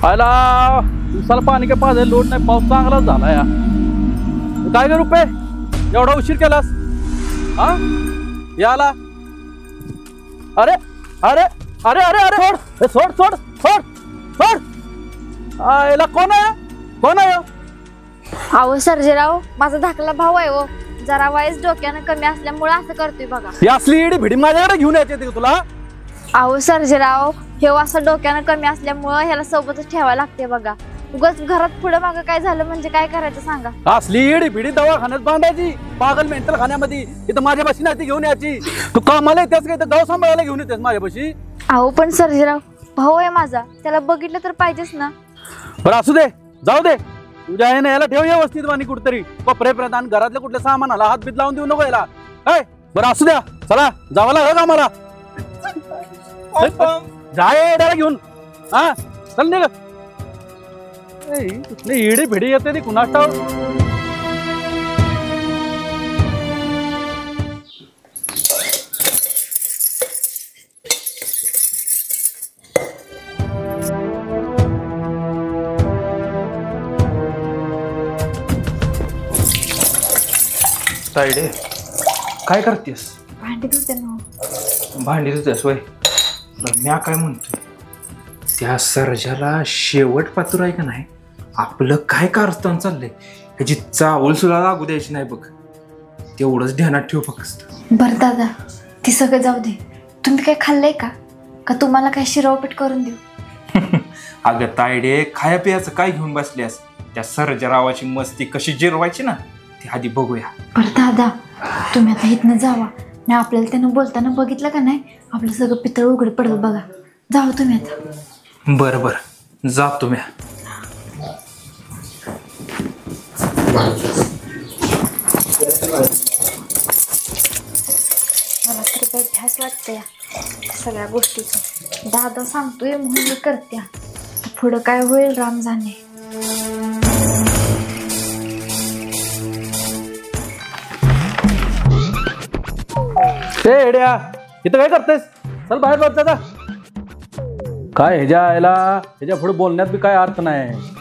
आयला दिवसाला पाणी काय पाजायला लोट नाही, पाऊस चांगलाच झाला या. काय ग रुपये एवढा उशीर केलास हा याला? अरे अरे अरे अरे अरे सोड सोड सोड सोड. आयला कोण आहे कोण आहे? अहो सर्जेराव, माझा धाकला भाऊ आहे हो. जरा वयस डोक्यानं कमी असल्यामुळे असं करतोय बघा. ही असली इडी भिडी माझ्याकडे घेऊन यायची का तुला? अहो सर्जेराव, हे असं डोक्यानं कमी असल्यामुळे ह्याला सोबतच ठेवायला लागते बघा. उगाच घरात पुढे मागं काय झालं म्हणजे काय करायचं सांगा? असली इडी भिडी दवाखान्यात बांधायची, पागल मेंटल खाण्यामध्ये. इथं माझ्यापाशी नाही ती घेऊन यायची. तू कामाला येतेस का? गाव सांभाळायला घेऊन येतेस माझ्यापाशी? अहो पण सर्जेराव, भाऊ आहे माझा, त्याला बघितलं तर पाहिजेच ना. बरं असू दे, जाऊ दे. तुझ्या आहे ना याला ठेव व्यवस्थित आणि कुठतरी कपडेपर्यंत, आणि घरातल्या कुठल्या सामानाला हात बीत लावून देऊ नको याला. बरं असू द्या, चला जावं लागलं का मला? जाय त्याला घेऊन. हा चल निघ. कुठली इडी भिडी येते ती कुणास ठाऊक. तायडे काय करतेस? भांडी धुते ना. भांडी धुतेस वय? म्या काय म्हणतोय, त्या सर्जाला शेवट पात्र आहे का नाही, आपलं काय कारस्थान चाललंय ह्याची चावल सुद्धा लागू द्यायची नाही बघ. तेवढंच ध्यानात ठेव फक्त. बरं दादा, ती सगळं जाऊ दे. तुम्ही काय खाल्लंय का तुम्हाला काय शिरावपीठ करून देऊ? अगं तायडे, खाया पियाचं काय घेऊन बसल्यास? त्या सर्जरावाची मस्ती कशी जिरवायची ना ती आधी बघूया. बरं दादा, तुम्ही आता इथनं जावा. नाही आपल्याला त्यानं बोलताना बघितलं का नाही, आपलं सगळं पितळ उघड पडलं बघा. जावा तुम्ही आता. बरं बरं जातो म्या. मला तर काही भ्यास वाटतं या सगळ्या गोष्टीचं. दादा सांगतोय म्हणून मी करते. पुढं काय होईल राम जाणे. एड्या इथं काय करतेस? चल बाहेर बघ दादा. काय ह्याच्या पुढे बोलण्यात बी काय अर्थ नाही.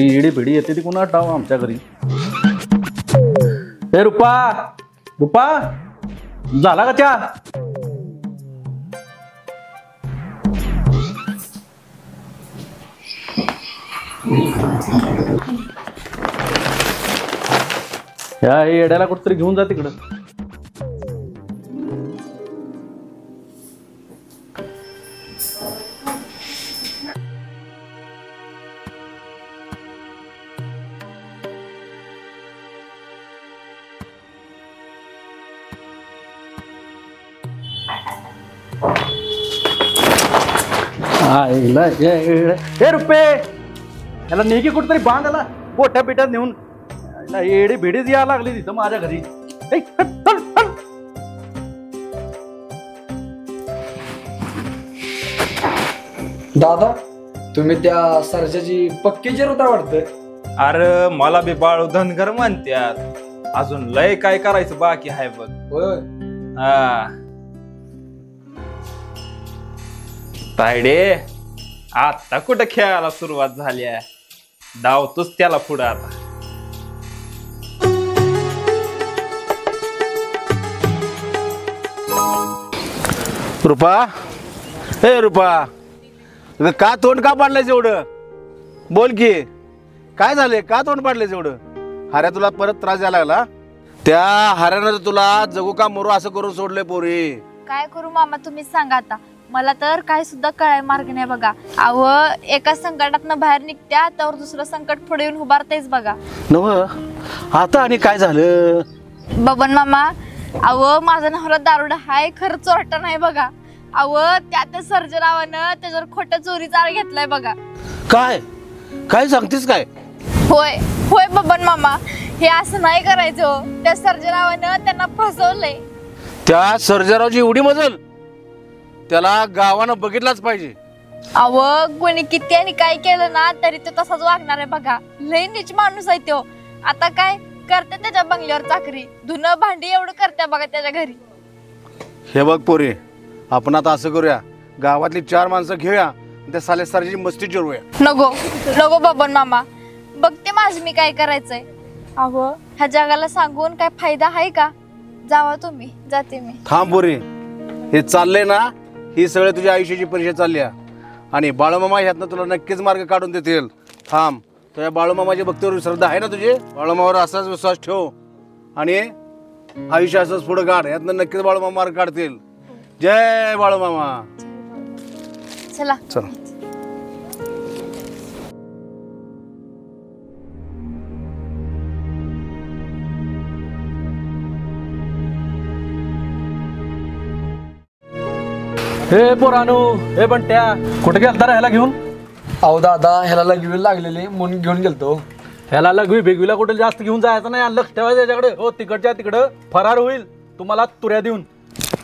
इडी भिडी येते ती कुणा ठाव आमच्या घरी. ए रुपा रुपा, झाला का चहा? या येड्याला कुठतरी घेऊन जा तिकडं. ए रुपये, याला नेकी कुठतरी बांधायला पोट्या पिट्यात नेऊन. एडी भिडीच यायला लागली तिथं माझ्या घरी. दादा, तुम्ही त्या सर्जाची पक्की जिरवता वाटतं. अरे मला बी बाळू धनगर म्हणत्यात. अजून लय काय करायचं बाकी आहे बघ. होय. हा तायडे, आता कुठं खेळायला सुरुवात झाली आहे, धावतोच त्याला पुढं आता. रुपा, ए रुपा, का तोंड का पाडलंयस एवढं? बोल की काय झालंय? का तोंड पाडलंयस एवढं? हाऱ्या तुला परत त्रास द्यायला लागला? त्या हाऱ्यानं तुला जगू का मरू असं करून सोडलंय पोरी. काय करू मामा, तुम्हीच सांगा आता. मला तर काय सुद्धा कळाय मार्ग नाही बघा. अहो, एका संकटातनं बाहेर निघत्या तर दुसरं संकट पुढे येऊन उभारतेच बघा. नव आता आणि काय झालं? बबन मामा, अहो माझा नवरा दारुडा हाय, खरं चोरटा नाही बघा. अहो त्या सर्जरावानं त्याच्यावर खोटं चोरीचा आळ घेतलाय बघा. काय काय सांगतेस काय? होय होय बबन मामा, हे असं नाही करायचं. त्या सर्जरावानं त्यांना फसवलंय. त्या सर्जरावची एवढी मजल? त्याला गावानं बघितलाच पाहिजे. अव कोणी किती आणि काय केलं ना तरी तो तसाच वागणार आहे बघा. लय नीच माणूस आहे तो. आता काय करते त्याच्या बंगल्यावर चाकरी, धुणं भांडी एवढं करते बघा त्याच्या घरी. हे बघ पोरी, आपण आता असं करूया, गावातली 4 माणसं घेऊया त्या साल्या सरजाची मस्ती जिरवूया. नको नको बबन मामा, बघते माझं मी काय करायचंय. अहो ह्या जगाला सांगून काय फायदा आहे का? जावा तुम्ही, जाते मी. थांब पोरी, हे चाललंय ना, ही सगळं तुझ्या आयुष्याची परीक्षा चालली आहे. आणि बाळूमामा ह्यातनं तुला नक्कीच मार्ग काढून देतील. थांब, तुझ्या बाळूमामाच्या भक्तीवर श्रद्धा आहे ना तुझी? बाळूमामावर असाच विश्वास ठेव आणि आयुष्य असंच पुढे काढ. यातनं नक्कीच बाळूमामा मार्ग काढतील. जय बाळूमामा. चला चला. हे पोरानू, हे बंट्या, कुठे गेलता रे ह्याला घेऊन? अहो दादा, ह्याला लगवी लागलेली म्हणून घेऊन गेलतो. ह्याला लघवी बेगवीला कुठे जास्त घेऊन जायचं नाही. लक्ष ठेवायचं त्याच्याकडे. हो, तिकडच्या तिकडं फरार होईल तुम्हाला तुऱ्या देऊन.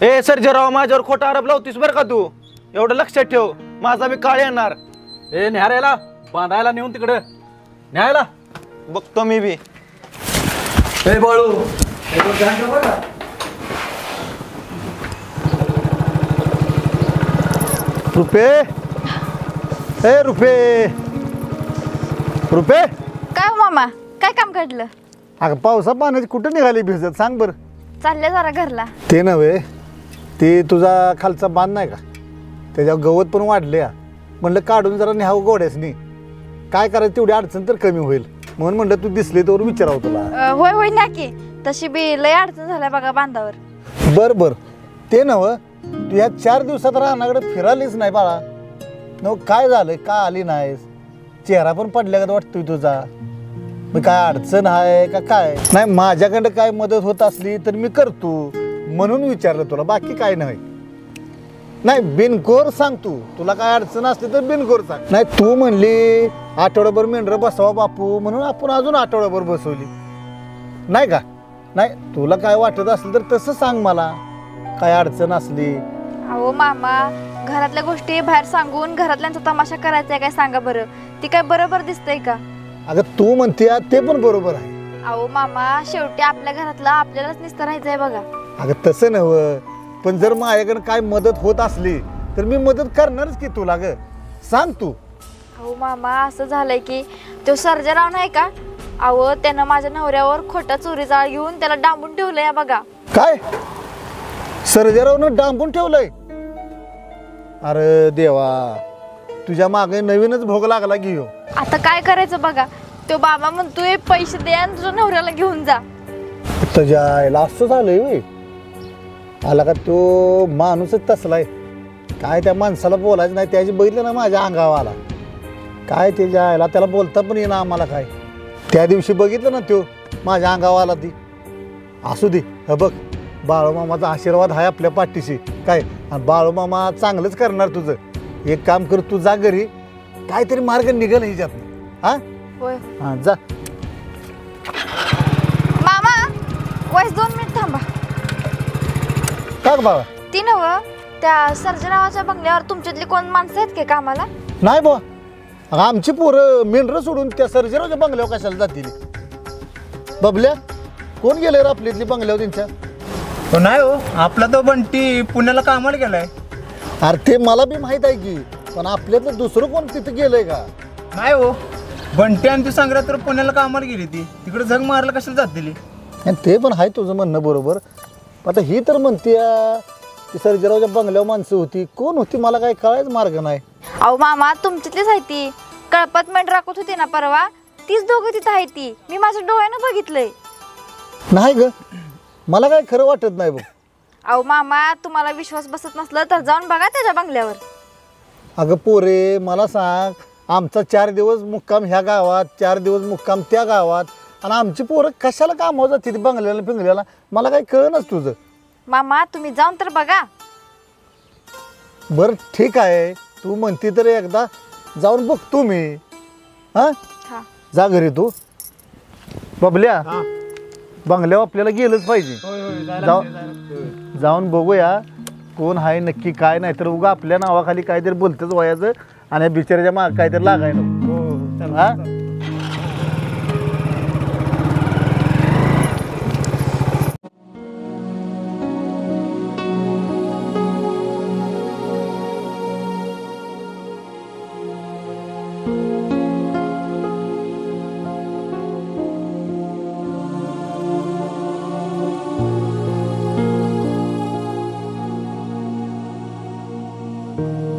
ए सर्जेराव, माझ्यावर खोटा आरोप लावतीस बरं का तू. एवढं लक्षात ठेव, माझा मी काळ येणार. ए न्यायला बांधायला नेऊन तिकडं न्यायला. बघतो मी बी. हे बाळू, हे बघ, ध्यान ठेव बरं का. रुपे, ए रुपे, रुपे. काय हो मामा, काय काम काढलं? अगं पावसा पाण्याची कुठं निघाली भिजत सांग बरं. चालले जरा घरला. ते नव्हे, ते तुझा खालचा बांध नाही का, त्याच्यावर गवत पण वाढले. म्हणलं काढून जरा न्यावं गोड्यासनी. काय करायचं, तेवढी अडचण तर कमी होईल म्हणून म्हणलं तू दिसले तर विचारावं तुला. होय होय ना की, तशी बी लय अडचण झाल्या बघा बांधावर. बर बर, ते नव्ह, तू या 4 दिवसात रानाकडे फिरालीच नाही बाळा. नव काय झालंय, का आली नाहीस? चेहरा पण पडल्यागत वाटतोय तुझा. मी काय अडचण आहे का काय? नाही, माझ्याकडं काय मदत होत असली तर मी करतो म्हणून विचारलं तुला, बाकी काय नाही. नाही, बिनकोर सांग तू, तुला काय अडचण असली तर बिनकोर सांग. नाही, तू म्हणली आठवड्याभर मेंढरं बसवा बापू म्हणून आपण अजून आठवड्याभर बसवली नाही का? नाही, तुला काय वाटत असलं तर तसं सांग मला, काय अडचण असली. अहो मामा, घरातल्या गोष्टी बाहेर सांगून घरातल्यांचा तमाशा करायचा काय सांगा बरं? ती काय बरोबर दिसतंय का? अगं तू म्हणते ते पण बरोबर आहे. अहो मामा, शेवटी आपल्या घरातला आपल्यालाच नुसतं राहायचंय बघा. अगं तसं नव्हं, पण जर माझ्याकडे काय मदत होत असली तर मी मदत करणारच की तुला. ग सांग तू. अहो मामा, असं झालंय की तो सर्जेराव नाही का, अहो त्यानं माझ्या नवऱ्यावर खोटा चोरी जाळ घेऊन त्याला डांबून ठेवलंय बघा. काय सर्जेरावनं डांबून ठेवलंय? अरे देवा, तुझ्या मागे नवीनच भोग लागला की हो. आता काय करायचं बघा, तो बाबा म्हणतोय पैसे दे आणि तुझ्या नवऱ्याला घेऊन जा. तुझ्या आईला असं झालंय होय? आला का तो माणूसच तसलाय. काय त्या माणसाला बोलायचं नाही, त्याची बघितलं ना माझ्या अंगावर आला. काय त्याच्या आईला, त्याला बोलता पण येईना आम्हाला. काय त्या दिवशी बघितलं ना तो माझ्या अंगावर आला. ती असू दे. हे बघ, बाळूमामाचा आशीर्वाद आहे आपल्या पाठीशी. काय, आणि बाळूमामा चांगलंच करणार तुझं. एक काम कर, तू जा घरी, काहीतरी मार्ग निघेल ह्याच्यात. हा होय हा, जा. मामा, वयस 2 मिनिट थांबा. का ग बाबा? ती नव, त्या सर्जेरावाच्या बंगल्यावर तुमच्यातली कोण माणसं आहेत का कामाला? नाही बा, आमची पोरं मेंढरं सोडून त्या सर्जेरावच्या बंगल्यावर कशाला जातील? बबल्या, कोण गेले रे आपल्यातली बंगल्यावर त्यांच्या? नाही हो, आपला तो बंटी पुण्याला कामाला गेलाय. अरे ते मला बी माहित आहे की, पण आपल्यातलं दुसरं कोण तिथं गेलंय का? नाही हो, बंटी आणि तू सांगला तर पुण्याला कामाला गेली ती. तिकडे झग मारला कशाला जात दिली? आणि ते पण आहे तुझं म्हणणं बरोबर. आता ही तर म्हणते की सर्जेरावच्या बंगल्यावर माणसं होती. कोण होती मला काय कळायचं मार्ग नाही. अहो मामा, तुमच्यातलीच आहे ती. कळपत मेंढ राखत होती ना परवा, तीच दोघं तिथं आहे ती. मी माझ्या डोळ्यानं बघितलंय. नाही ग, मला काय खरं वाटत नाही बघ. अहो मामा, तुम्हाला विश्वास बसत नसलं तर जाऊन बघा त्याच्या बंगल्यावर. अगं पोरे, मला सांग, आमचा 4 दिवस मुक्काम ह्या गावात, 4 दिवस मुक्काम त्या गावात, आणि आमची पोरं कशाला कामावर जाते बंगल्याला पिंगल्याला? मला काही कळनच तुझं. मामा, तुम्ही जाऊन तर बघा. बरं ठीक आहे, तू म्हणती तर एकदा जाऊन बघतो मी. हा, हा. जा घरी तू. बबल्या, बंगल्यावर आपल्याला गेलंच पाहिजे. जाऊन बघूया कोण आहे नक्की, काय नाही तर उगा आपल्या नावाखाली काहीतरी बोलतच वयाचं आणि बिचाऱ्याच्या माग काहीतरी लागाय नको. हा, आहे